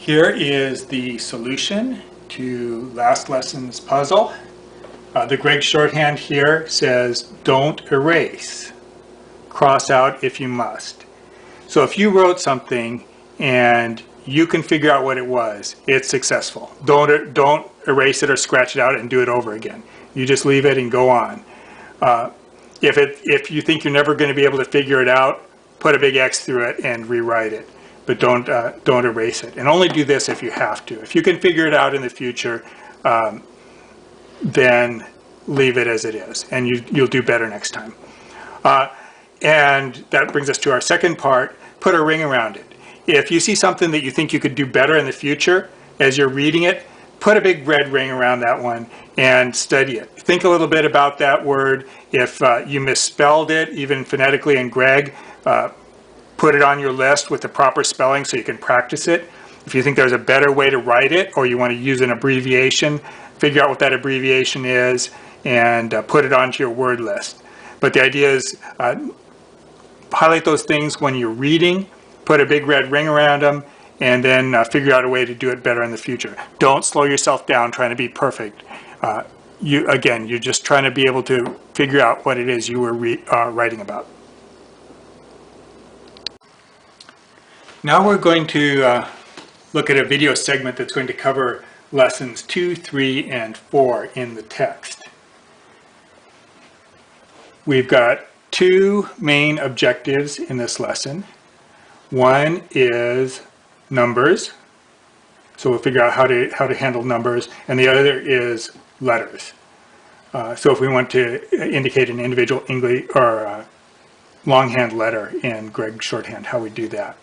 Here is the solution to last lesson's puzzle. The Gregg shorthand here says don't erase. Cross out if you must. So if you wrote something and you can figure out what it was, it's successful. Don't erase it or scratch it out and do it over again. You just leave it and go on. If you think you're never going to be able to figure it out, put a big X through it and rewrite it. But don't erase it. And only do this if you have to. If you can figure it out in the future, then leave it as it is, and you'll do better next time. And that brings us to our second part, put a ring around it. If you see something that you think you could do better in the future, as you're reading it, put a big red ring around that one and study it. Think a little bit about that word. If you misspelled it, even phonetically in Gregg, put it on your list with the proper spelling so you can practice it. If you think there's a better way to write it, or you want to use an abbreviation, figure out what that abbreviation is and put it onto your word list. But the idea is highlight those things when you're reading, put a big red ring around them, and then figure out a way to do it better in the future. Don't slow yourself down trying to be perfect. You're just trying to be able to figure out what it is you were writing about. Now we're going to look at a video segment that's going to cover lessons 2, 3, and 4 in the text. We've got two main objectives in this lesson. One is numbers, so we'll figure out how to handle numbers, and the other is letters. So if we want to indicate an individual English or longhand letter in Gregg shorthand, how we do that.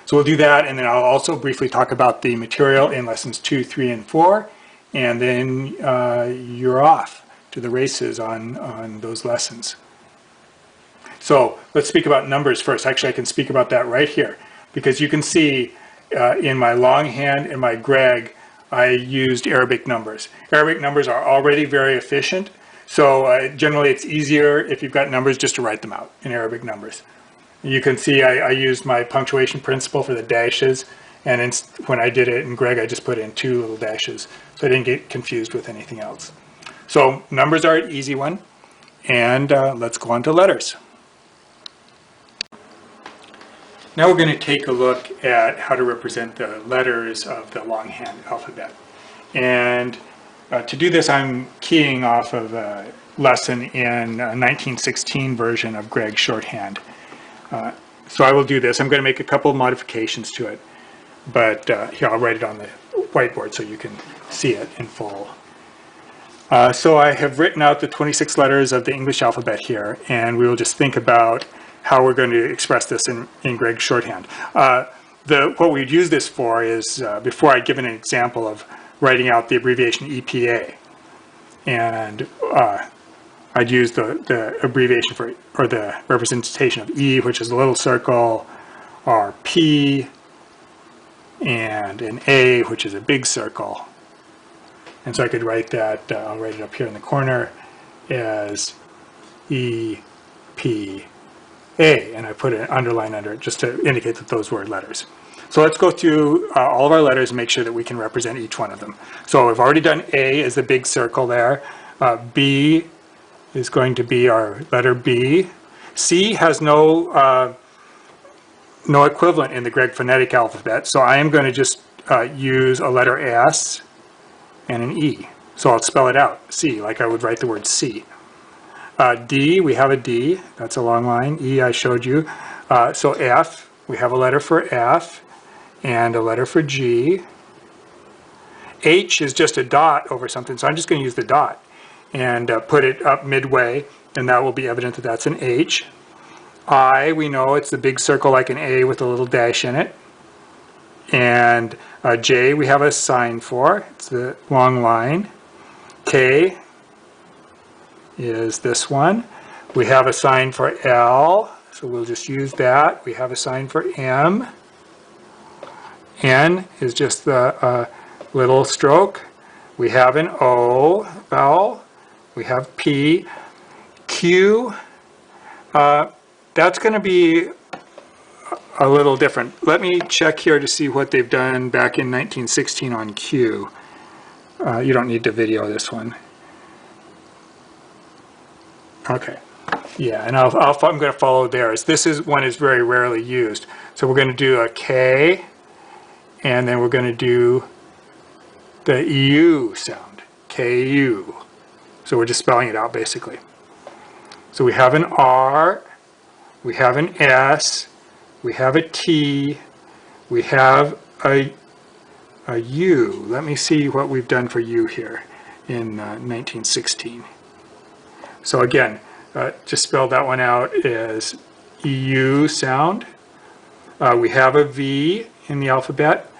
So we'll do that, and then I'll also briefly talk about the material in lessons 2, 3, and 4, and then you're off to the races on those lessons. So let's speak about numbers first. Actually, I can speak about that right here, because you can see in my longhand and my Gregg, I used Arabic numbers. Arabic numbers are already very efficient, so generally it's easier if you've got numbers just to write them out in Arabic numbers. You can see I used my punctuation principle for the dashes, and when I did it in Gregg, I just put in 2 little dashes, so I didn't get confused with anything else. So numbers are an easy one, and let's go on to letters. Now we're going to take a look at how to represent the letters of the longhand alphabet. And to do this, I'm keying off of a lesson in a 1916 version of Gregg shorthand. So I will do this. I'm going to make a couple of modifications to it, but here I'll write it on the whiteboard so you can see it in full. So I have written out the 26 letters of the English alphabet here, and we will just think about how we're going to express this in Gregg shorthand. What we'd use this for is, before I'd given an example of writing out the abbreviation EPA, and I'd use the abbreviation for, or the representation of E, which is a little circle, or P, and an A, which is a big circle. And so I could write that, I'll write it up here in the corner as E, P, A, and I put an underline under it just to indicate that those were letters. So let's go through all of our letters and make sure that we can represent each one of them. So we've already done A as the big circle there. B is going to be our letter B. C has no equivalent in the Gregg phonetic alphabet, so I am going to just use a letter S and an E. So I'll spell it out, C, like I would write the word C. D, we have a D, that's a long line. E, I showed you. So F, we have a letter for F and a letter for G. H is just a dot over something, so I'm just going to use the dot and put it up midway, and that will be evident that that's an H. I, we know it's the big circle like an A with a little dash in it. And J, we have a sign for, it's the long line. K is this one. We have a sign for L, so we'll just use that. We have a sign for M. N is just the little stroke. We have an O vowel. We have P. Q, that's going to be a little different. Let me check here to see what they've done back in 1916 on Q. You don't need to video this one. Okay. Yeah, and I'm going to follow theirs. This is one is very rarely used. So we're going to do a K, and then we're going to do the U sound, K-U. So we're just spelling it out basically. So we have an R, we have an S, we have a T, we have a U. Let me see what we've done for U here in 1916. So again, just spell that one out as EU sound. We have a V in the alphabet.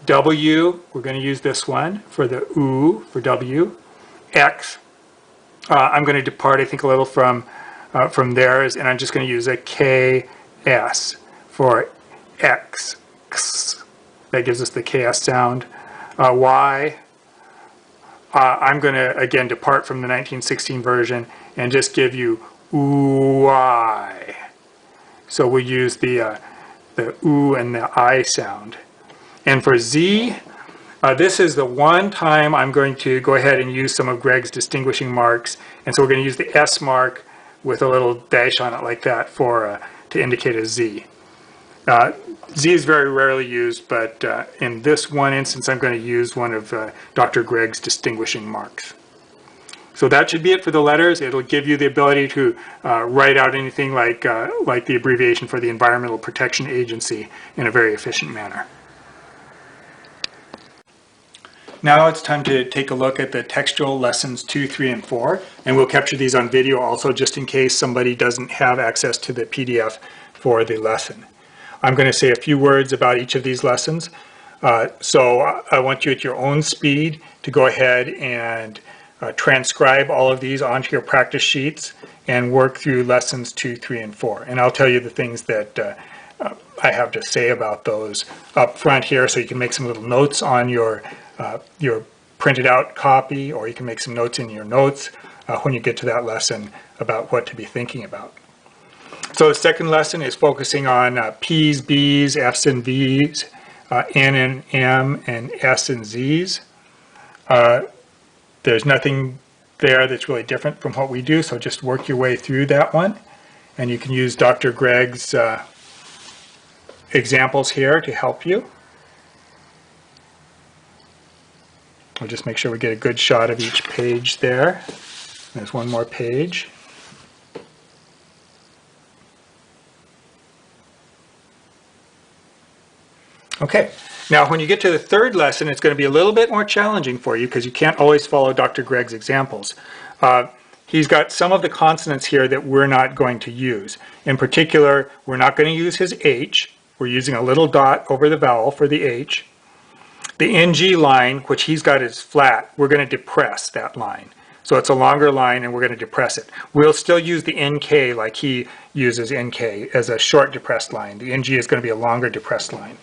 W, we're going to use this one for the U for W. X, I'm going to depart, I think, a little from theirs, and I'm just going to use a KS for X. That gives us the KS sound. Y, I'm going to, again, depart from the 1916 version and just give you Y. So we'll use the U and the I sound. And for Z, this is the one time I'm going to go ahead and use some of Gregg's distinguishing marks. And so we're going to use the S mark with a little dash on it like that for to indicate a Z. Z is very rarely used, but in this one instance, I'm going to use one of Dr. Gregg's distinguishing marks. So that should be it for the letters. It'll give you the ability to write out anything like the abbreviation for the Environmental Protection Agency in a very efficient manner. Now it's time to take a look at the textual lessons 2, 3, and 4, and we'll capture these on video also just in case somebody doesn't have access to the PDF for the lesson. I'm going to say a few words about each of these lessons. So I want you at your own speed to go ahead and transcribe all of these onto your practice sheets and work through lessons 2, 3, and 4. And I'll tell you the things that I have to say about those up front here, so you can make some little notes on your printed out copy, or you can make some notes in your notes when you get to that lesson about what to be thinking about. So the second lesson is focusing on P's, B's, F's, and V's, N and M, and S and Z's. There's nothing there that's really different from what we do, so just work your way through that one. And you can use Dr. Gregg's examples here to help you. We'll just make sure we get a good shot of each page there. There's one more page. Okay, now when you get to the third lesson, it's going to be a little bit more challenging for you because you can't always follow Dr. Gregg's examples. He's got some of the consonants here that we're not going to use. In particular, we're not going to use his H. We're using a little dot over the vowel for the H. The NG line, which he's got is flat, we're going to depress that line. So it's a longer line and we're going to depress it. We'll still use the NK like he uses NK as a short depressed line. The NG is going to be a longer depressed line.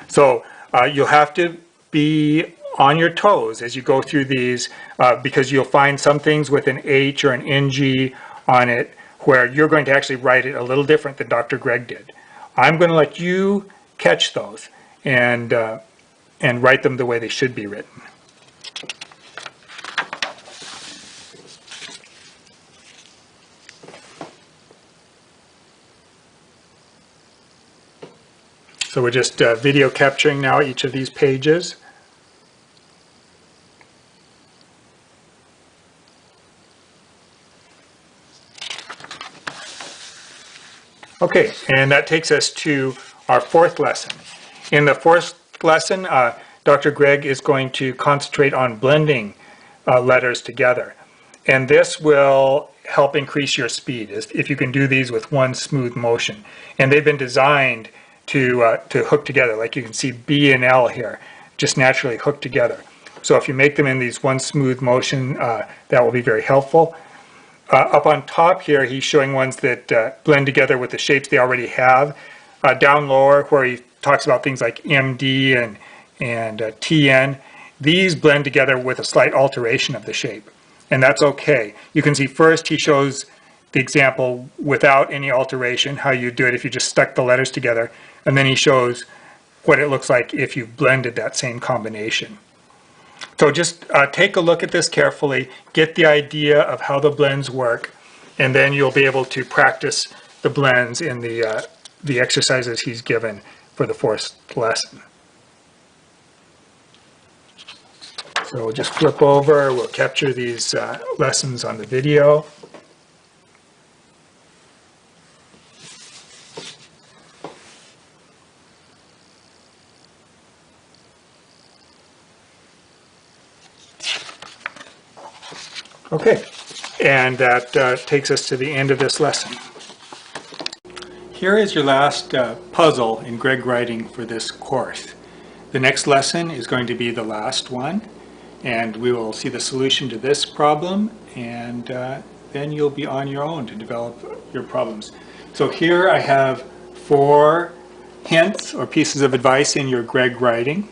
So you'll have to be on your toes as you go through these because you'll find some things with an H or an NG on it where you're going to actually write it a little different than Dr. Gregg did. I'm going to let you catch those and write them the way they should be written. So we're just video capturing now each of these pages. Okay, and that takes us to our fourth lesson. In the fourth lesson, Dr. Gregg is going to concentrate on blending letters together. And this will help increase your speed if you can do these with one smooth motion. And they've been designed to hook together. Like you can see B and L here, just naturally hook together. So if you make them in these one smooth motion, that will be very helpful. Up on top here, he's showing ones that blend together with the shapes they already have. Down lower, where he talks about things like MD and TN, these blend together with a slight alteration of the shape. And that's okay. You can see first he shows the example without any alteration, how you do it if you just stuck the letters together, and then he shows what it looks like if you blended that same combination. So just take a look at this carefully, get the idea of how the blends work, and then you'll be able to practice the blends in the exercises he's given for the 4th lesson. So we'll just flip over, we'll capture these lessons on the video. Okay, and that takes us to the end of this lesson. Here is your last puzzle in Gregg writing for this course. The next lesson is going to be the last one, and we will see the solution to this problem, and then you'll be on your own to develop your problems. So here I have 4 hints or pieces of advice in your Gregg writing.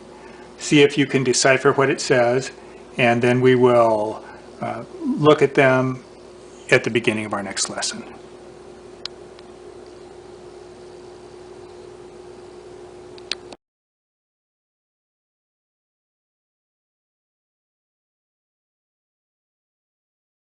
See if you can decipher what it says, and then we will look at them at the beginning of our next lesson.